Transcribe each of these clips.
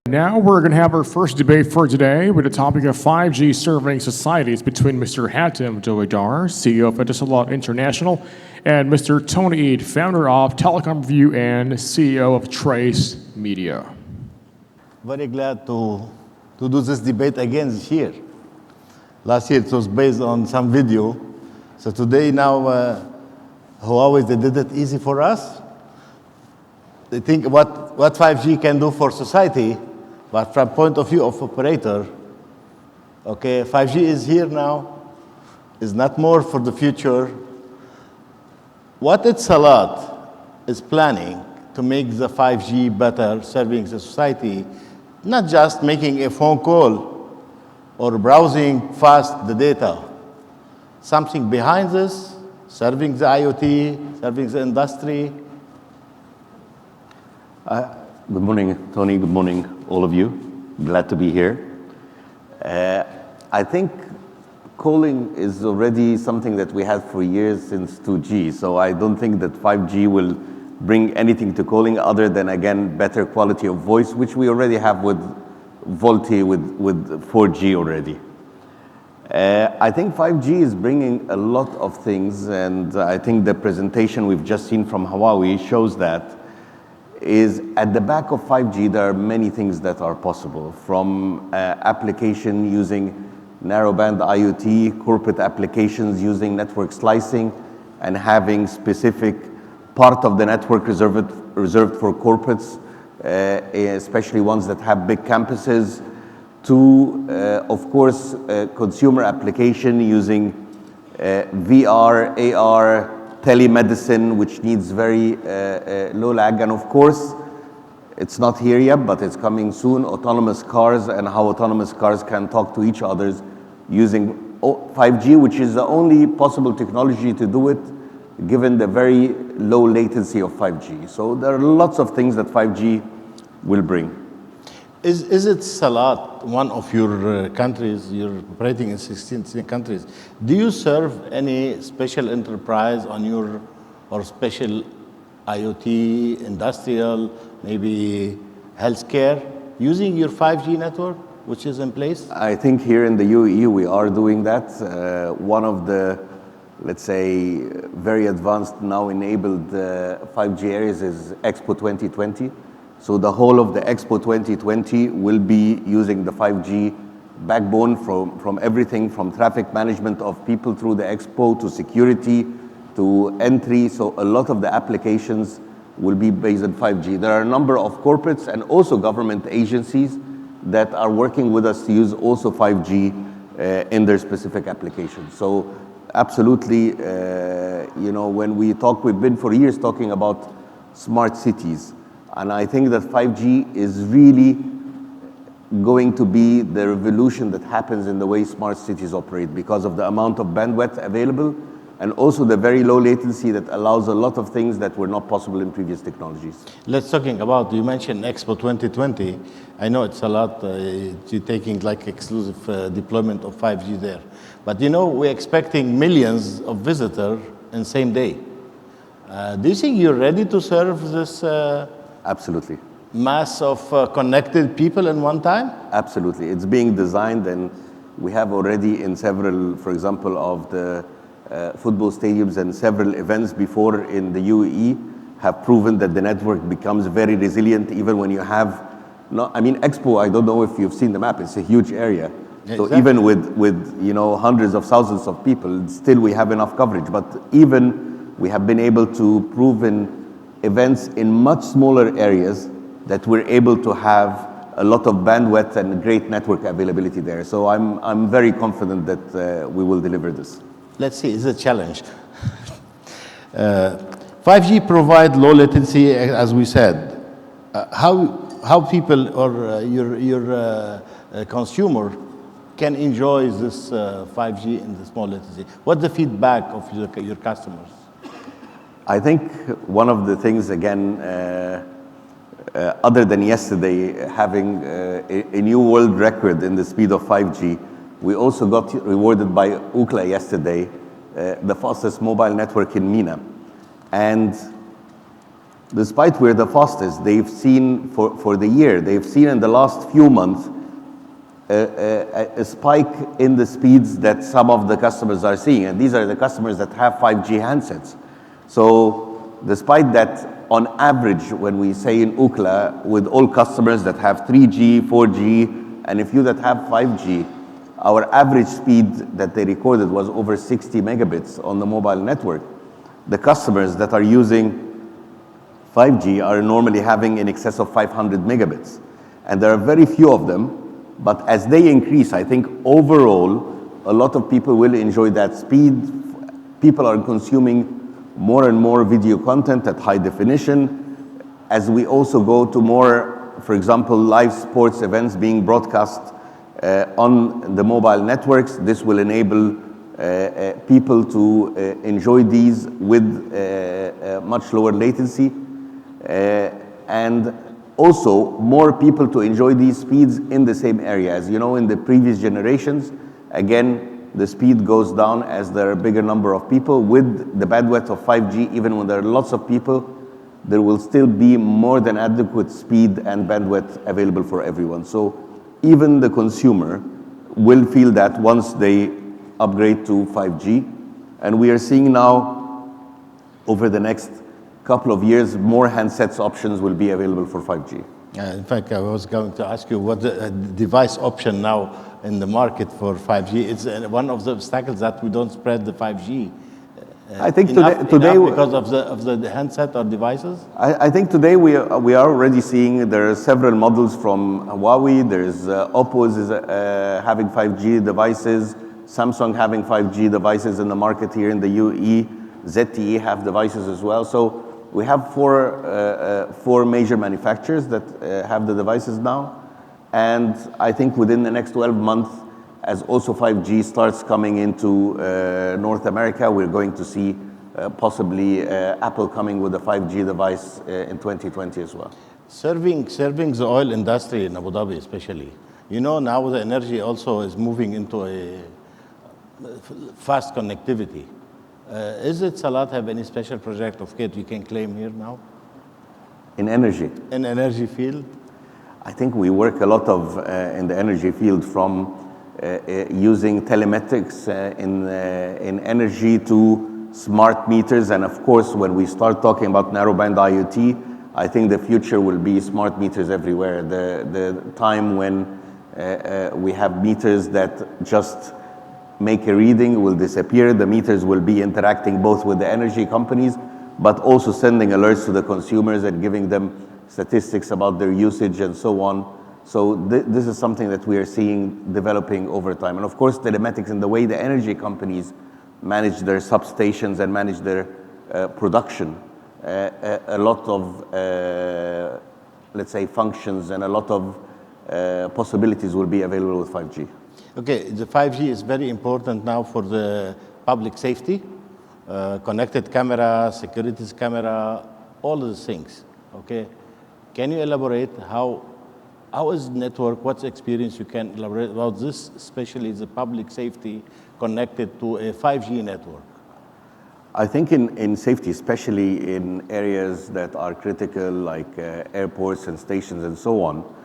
Now we're going to have our first debate for today with the topic of 5G serving societies between Mr. Hatem Dowidar, CEO of Etisalat International, and Mr. Tony Eid, founder of Telecom Review and CEO of Trace Media. Very glad to do this debate again this year. Last year it was based on some video. So today now, Huawei, they did it easy for us. They think what 5G can do for society, but from point of view of operator, okay, 5G is here now, is not more for the future. What Etisalat is planning to make the 5G better, serving the society, not just making a phone call or browsing fast the data. Something behind this, serving the IoT, serving the industry. Good morning, Tony. Good morning, all of you. Glad to be here. I think calling is already something that we had for years since 2G, so I don't think that 5G will bring anything to calling other than, again, better quality of voice, which we already have with VoLTE, with 4G already. I think 5G is bringing a lot of things, and I think the presentation we've just seen from Huawei shows that is at the back of 5G, there are many things that are possible, from application using narrowband IoT, corporate applications using network slicing, and having specific part of the network reserved for corporates, especially ones that have big campuses, to, of course, consumer application using VR, AR, telemedicine, which needs very low lag, and of course, it's not here yet, but it's coming soon, autonomous cars and how autonomous cars can talk to each other using 5G, which is the only possible technology to do it, given the very low latency of 5G. So there are lots of things that 5G will bring. Is Etisalat one of your countries? You're operating in 16 countries. Do you serve any special enterprise on your, or special IoT, industrial, maybe healthcare, using your 5G network, which is in place? I think here in the UAE, we are doing that. One of the, let's say, very advanced, now enabled 5G areas is Expo 2020. So the whole of the Expo 2020 will be using the 5G backbone from everything from traffic management of people through the Expo to security to entry. So a lot of the applications will be based on 5G. There are a number of corporates and also government agencies that are working with us to use also 5G in their specific applications. So absolutely, you know, when we talk, we've been for years talking about smart cities. And I think that 5G is really going to be the revolution that happens in the way smart cities operate because of the amount of bandwidth available and also the very low latency that allows a lot of things that were not possible in previous technologies. Let's talking about, you mentioned Expo 2020. I know it's a lot, you're taking like exclusive deployment of 5G there. But you know, we're expecting millions of visitors in same day. Do you think you're ready to serve this Absolutely. mass of connected people in one time? Absolutely. It's being designed, and we have already in several, for example, of the football stadiums and several events before in the UAE have proven that the network becomes very resilient even when you have, I mean, Expo, I don't know if you've seen the map, it's a huge area. Yeah, so exactly. Even with you know, hundreds of thousands of people, still we have enough coverage. But even we have been able to prove in events in much smaller areas that we're able to have a lot of bandwidth and great network availability there. So I'm very confident that we will deliver this. Let's see, it's a challenge. 5G provide low latency, as we said. How people or your consumer can enjoy this 5G in the small latency? What's the feedback of your customers? I think one of the things, again, other than yesterday having a new world record in the speed of 5G, we also got rewarded by Ookla yesterday, the fastest mobile network in MENA. And despite we're the fastest, they've seen for the year, they've seen in the last few months a spike in the speeds that some of the customers are seeing. And these are the customers that have 5G handsets. So despite that, on average, when we say in Ookla, with all customers that have 3G, 4G, and a few that have 5G, our average speed that they recorded was over 60 megabits on the mobile network. The customers that are using 5G are normally having in excess of 500 megabits. And there are very few of them, but as they increase, I think overall, a lot of people will enjoy that speed. People are consuming more and more video content at high definition. As we also go to more, for example, live sports events being broadcast on the mobile networks, this will enable people to enjoy these with much lower latency. And also more people to enjoy these speeds in the same area. As you know, in the previous generations, again, the speed goes down as there are a bigger number of people. With the bandwidth of 5G, even when there are lots of people, there will still be more than adequate speed and bandwidth available for everyone. So even the consumer will feel that once they upgrade to 5G. And we are seeing now, over the next couple of years, more handsets options will be available for 5G. In fact, I was going to ask you what the device option now in the market for 5G. It's one of the obstacles that we don't spread the 5G. I think enough today because of the handset or devices. I think today we are already seeing there are several models from Huawei. There's Oppo is having 5G devices. Samsung having 5G devices in the market here in the UAE. ZTE have devices as well. So we have four major manufacturers that have the devices now. And I think within the next 12 months, as also 5G starts coming into North America, we're going to see possibly Apple coming with a 5G device in 2020 as well. Serving the oil industry in Abu Dhabi especially. You know, now the energy also is moving into a fast connectivity. Is Etisalat have any special project of kit you can claim here now? In energy? In energy field? I think we work a lot of in the energy field, from using telemetrics in energy to smart meters. And of course, when we start talking about narrowband IoT, I think the future will be smart meters everywhere. The time when we have meters that just make a reading will disappear. The meters will be interacting both with the energy companies, but also sending alerts to the consumers and giving them statistics about their usage and so on. So this is something that we are seeing developing over time. And of course, telematics and the way the energy companies manage their substations and manage their production, a lot of, let's say, functions and a lot of possibilities will be available with 5G. Okay, the 5G is very important now for the public safety, connected camera, securities camera, all of these things, okay? Can you elaborate how is network, what's experience you can elaborate about this, especially the public safety connected to a 5G network? I think in safety, especially in areas that are critical, like airports and stations and so on,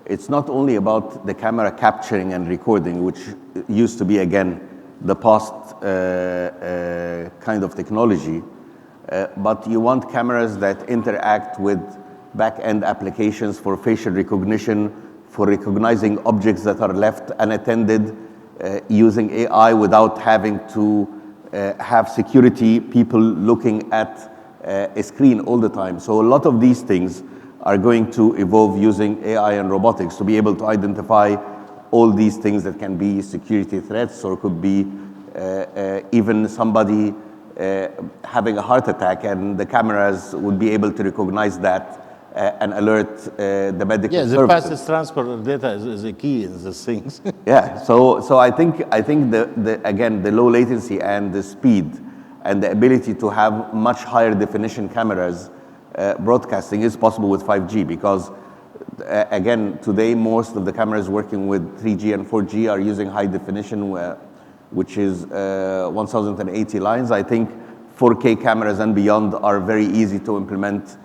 it's not only about the camera capturing and recording, which used to be, again, the past kind of technology, but you want cameras that interact with back-end applications for facial recognition, for recognizing objects that are left unattended, using AI without having to have security people looking at a screen all the time. So a lot of these things are going to evolve using AI and robotics to be able to identify all these things that can be security threats, or could be even somebody having a heart attack, and the cameras would be able to recognize that and alert the medical services. Yeah, the fastest transfer of data is a key in these things. Yeah, so I think again, the low latency and the speed and the ability to have much higher definition cameras broadcasting is possible with 5G, because again, today most of the cameras working with 3G and 4G are using high definition, which is 1080 lines. I think 4K cameras and beyond are very easy to implement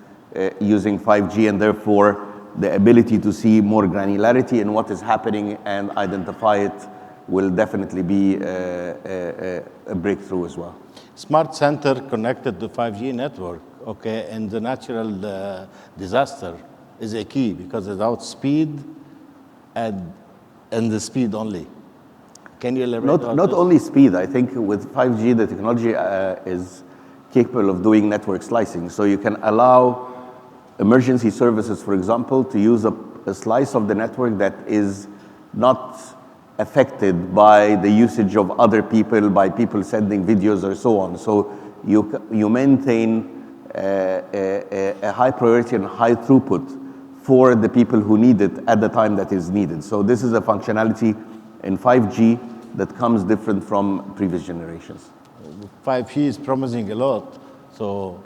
using 5G, and therefore the ability to see more granularity in what is happening and identify it will definitely be a breakthrough as well. Smart center connected to 5G network, okay, and the natural disaster is a key because without speed and the speed only. Can you elaborate on Not this? only speed, I think with 5G the technology is capable of doing network slicing. So you can allow emergency services, for example, to use a slice of the network that is not affected by the usage of other people, by people sending videos or so on. So you maintain a high priority and high throughput for the people who need it at the time that is needed. So this is a functionality in 5G that comes different from previous generations. 5G is promising a lot, so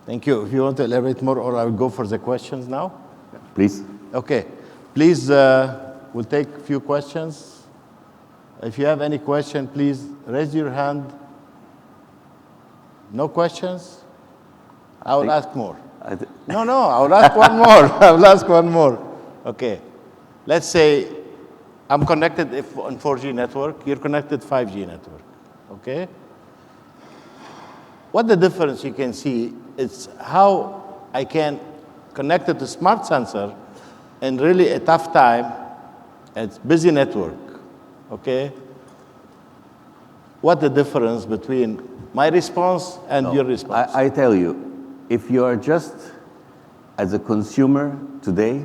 thank you. If you want to elaborate more, or I'll go for the questions now. Please. Okay, please, we'll take a few questions. If you have any question, please raise your hand. No questions? I will ask more. No, I will ask one more. I will ask one more. Okay, let's say I'm connected on 4G network, you're connected 5G network, okay? What the difference you can see is how I can connect it to smart sensor in really a tough time, it's busy network, okay? What the difference between my response and your response? I tell you, if you are just as a consumer today,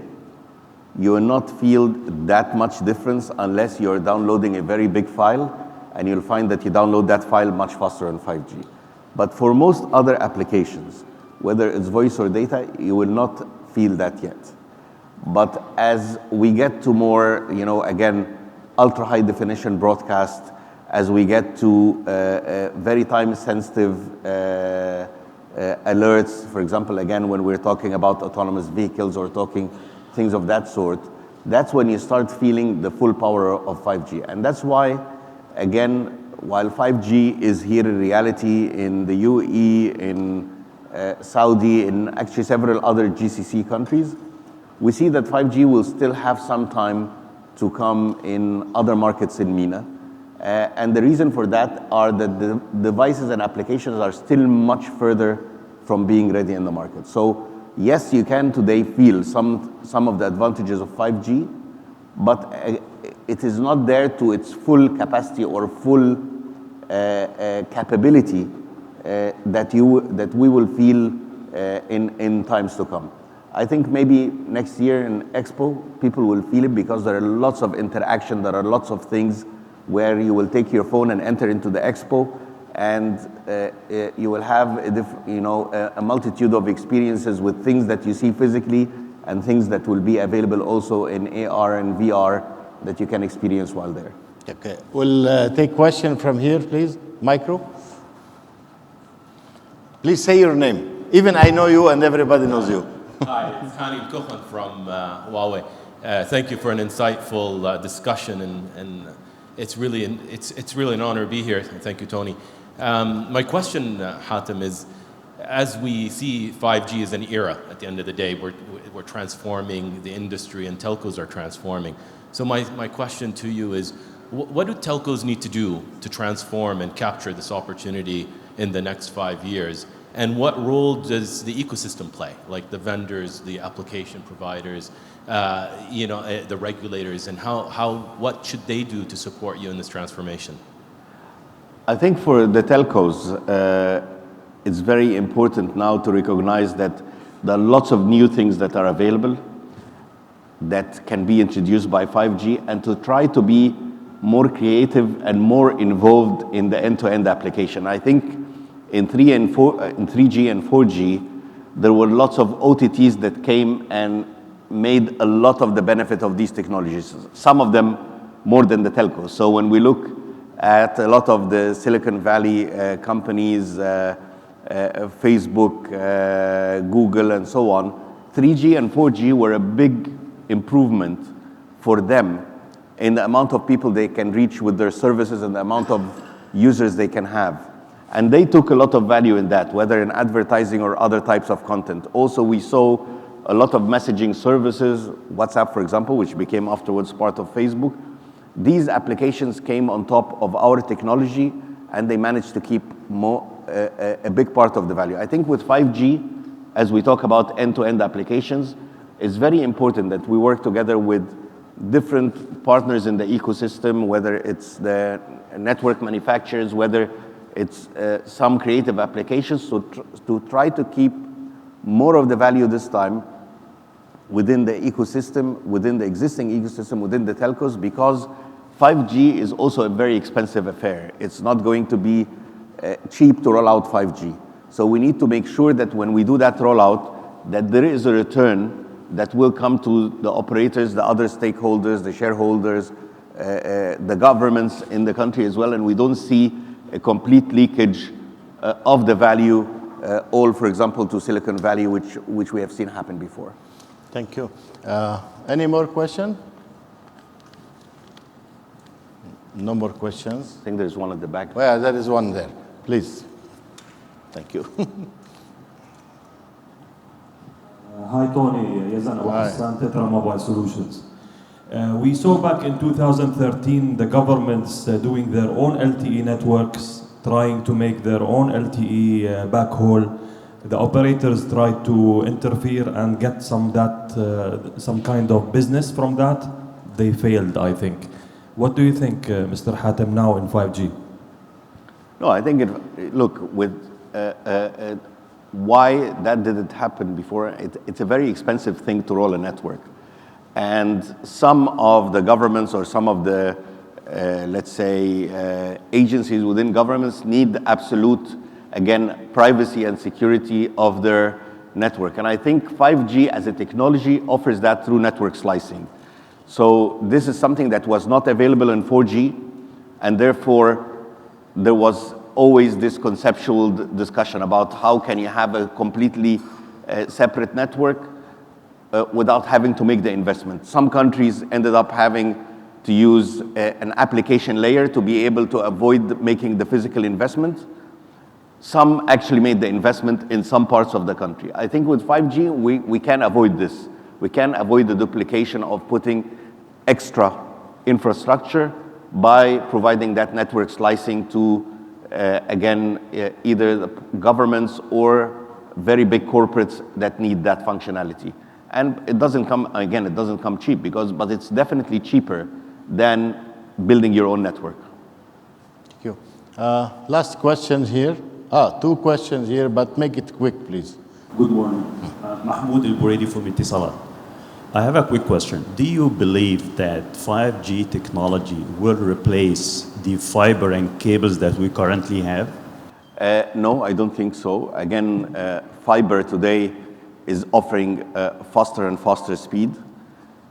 you will not feel that much difference unless you're downloading a very big file, and you'll find that you download that file much faster on 5G. But for most other applications, whether it's voice or data, you will not feel that yet. But as we get to more, again, ultra high definition broadcast, as we get to very time sensitive alerts, for example, again, when we're talking about autonomous vehicles or talking things of that sort, that's when you start feeling the full power of 5G. And that's why, again, while 5G is here in reality in the UAE, in Saudi, in actually several other GCC countries, we see that 5G will still have some time to come in other markets in MENA. And the reason for that are that the devices and applications are still much further from being ready in the market. So yes, you can today feel some of the advantages of 5G, but it is not there to its full capacity or full capability that we will feel in times to come. I think maybe next year in Expo, people will feel it because there are lots of interaction, there are lots of things where you will take your phone and enter into the Expo, and you will have a multitude of experiences with things that you see physically and things that will be available also in AR and VR that you can experience while there. Okay, we'll take question from here, please. Micro. Please say your name. Even I know you and everybody knows you. Hi, it's Hani Kukhan from Huawei. Thank you for an insightful discussion, and it's really an honor to be here. Thank you, Tony. My question, Hatem, is as we see 5G as an era at the end of the day, we're transforming the industry and telcos are transforming. So my question to you is, what do telcos need to do to transform and capture this opportunity in the next 5 years? And what role does the ecosystem play, like the vendors, the application providers, the regulators, and what should they do to support you in this transformation? I think for the telcos, it's very important now to recognize that there are lots of new things that are available that can be introduced by 5G, and to try to be more creative and more involved in the end-to-end application. I think in 3G and 4G, there were lots of OTTs that came and made a lot of the benefit of these technologies, some of them more than the telcos. So when we look at a lot of the Silicon Valley companies, Facebook, Google, and so on, 3G and 4G were a big improvement for them in the amount of people they can reach with their services and the amount of users they can have. And they took a lot of value in that, whether in advertising or other types of content. Also, we saw a lot of messaging services, WhatsApp, for example, which became afterwards part of Facebook. These applications came on top of our technology, and they managed to keep a big part of the value. I think with 5G, as we talk about end-to-end applications, it's very important that we work together with different partners in the ecosystem, whether it's the network manufacturers, whether it's some creative applications, to try to keep more of the value this time within the ecosystem, within the existing ecosystem, within the telcos, because 5G is also a very expensive affair. It's not going to be cheap to roll out 5G. So we need to make sure that when we do that rollout, that there is a return that will come to the operators, the other stakeholders, the shareholders, the governments in the country as well, and we don't see a complete leakage of the value, all, for example, to Silicon Valley, which we have seen happen before. Thank you. Any more questions? No more questions. I think there's one at the back. Well, there is one there. Please. Thank you. Hi, Tony. Yazan Hassan, Tetra Mobile Solutions. We saw back in 2013 the governments doing their own LTE networks, trying to make their own LTE backhaul. The operators tried to interfere and get some kind of business from that. They failed, I think. What do you think, Mr. Hatem, now in 5G? No, I think look, with why that didn't happen before, it's a very expensive thing to roll a network. And some of the governments or some of the, let's say, agencies within governments need absolute, again, privacy and security of their network. And I think 5G as a technology offers that through network slicing. So this is something that was not available in 4G, and therefore there was always this conceptual discussion about how can you have a completely separate network without having to make the investment. Some countries ended up having to use an application layer to be able to avoid making the physical investment. Some actually made the investment in some parts of the country. I think with 5G, we can avoid this. We can avoid the duplication of putting extra infrastructure by providing that network slicing to, again, either the governments or very big corporates that need that functionality. And it doesn't come, again, it doesn't come cheap, but it's definitely cheaper than building your own network. Thank you. Last question here. Two questions here, but make it quick, please. Good morning. Mahmoud El-Bouredi from Etisalat. I have a quick question. Do you believe that 5G technology will replace the fiber and cables that we currently have? No, I don't think so. Again, fiber today is offering faster and faster speed.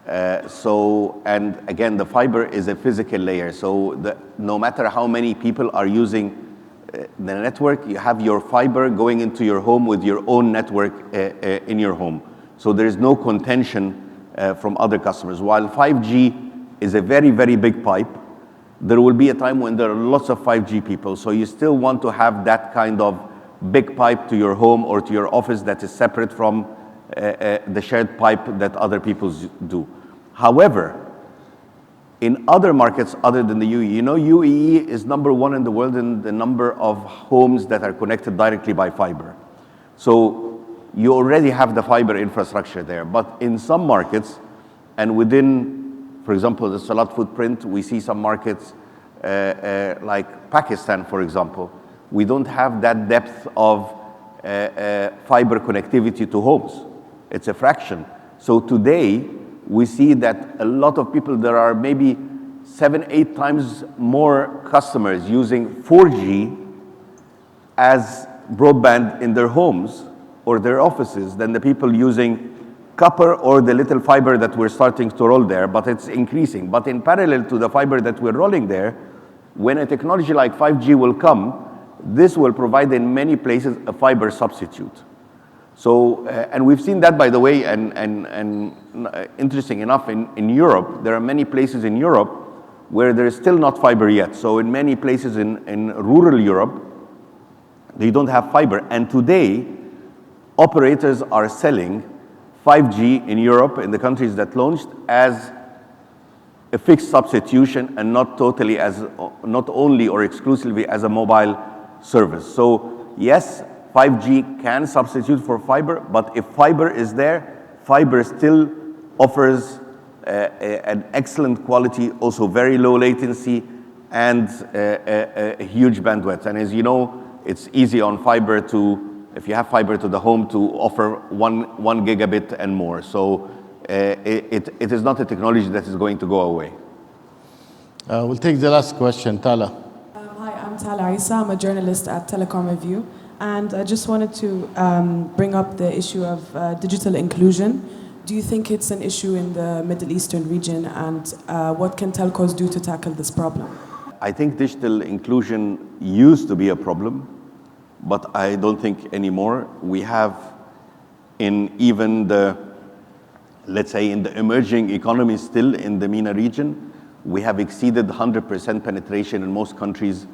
And again, the fiber is a physical layer. So no matter how many people are using the network, you have your fiber going into your home with your own network in your home. So there is no contention from other customers. While 5G is a very, very big pipe, there will be a time when there are lots of 5G people. So you still want to have that kind of big pipe to your home or to your office that is separate from the shared pipe that other people do. However, in other markets other than the UAE, you know, UAE is #1 in the world in the number of homes that are connected directly by fiber. So you already have the fiber infrastructure there. But in some markets, and within, for example, the Salat footprint, we see some markets like Pakistan, for example, we don't have that depth of fiber connectivity to homes. It's a fraction. So today, we see that a lot of people, there are maybe 7-8 times more customers using 4G as broadband in their homes or their offices than the people using copper or the little fiber that we're starting to roll there, but it's increasing. But in parallel to the fiber that we're rolling there, when a technology like 5G will come, this will provide in many places a fiber substitute. So, and we've seen that, by the way, and interesting enough, in Europe, there are many places in Europe where there is still not fiber yet. So in many places in rural Europe, They don't have fiber. And today, operators are selling 5G in Europe, in the countries that launched, as a fixed substitution and not totally as, not only or exclusively as a mobile service. So yes, 5G can substitute for fiber, but if fiber is there, fiber still offers an excellent quality, also very low latency, and a huge bandwidth. And as you know, it's easy on fiber to, if you have fiber to the home, to offer one gigabit and more. So it is not a technology that is going to go away. We'll take the last question, Tala. Hi, I'm Tala Isa. I'm a journalist at Telecom Review. And I just wanted to bring up the issue of digital inclusion. Do you think it's an issue in the Middle Eastern region, and what can telcos do to tackle this problem? I think digital inclusion used to be a problem, but I don't think anymore. We have in even the, let's say in the emerging economies still in the MENA region, we have exceeded 100% penetration in most countries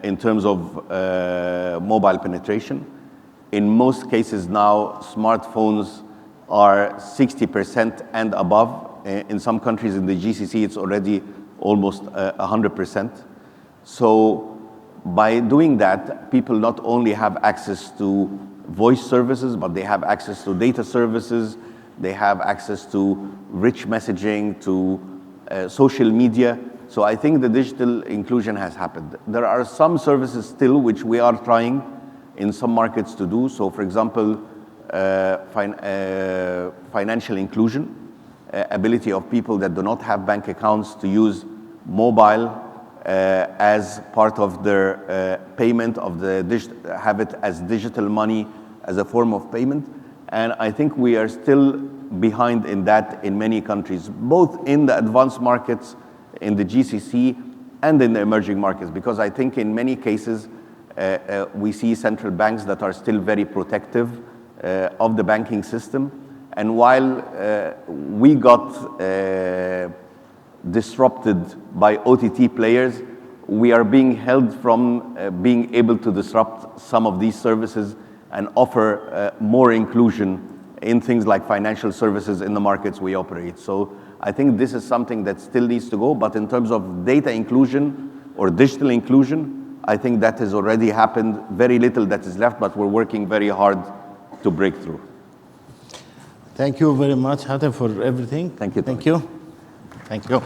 in terms of mobile penetration. In most cases now, smartphones are 60% and above. In some countries in the GCC, it's already almost 100%. So by doing that, people not only have access to voice services, but they have access to data services, they have access to rich messaging, to social media. So I think the digital inclusion has happened. There are some services still which we are trying in some markets to do. So for example, financial inclusion, ability of people that do not have bank accounts to use mobile as part of their payment of have it as digital money as a form of payment. And I think we are still behind in that in many countries, both in the advanced markets, in the GCC, and in the emerging markets, because I think in many cases we see central banks that are still very protective of the banking system. And while we got disrupted by OTT players, we are being held from being able to disrupt some of these services and offer more inclusion in things like financial services in the markets we operate. So I think this is something that still needs to go, but in terms of data inclusion or digital inclusion, I think that has already happened. Very little that is left, but we're working very hard to break through. Thank you very much, Hatem, for everything. Thank you. Thank you. Thank you.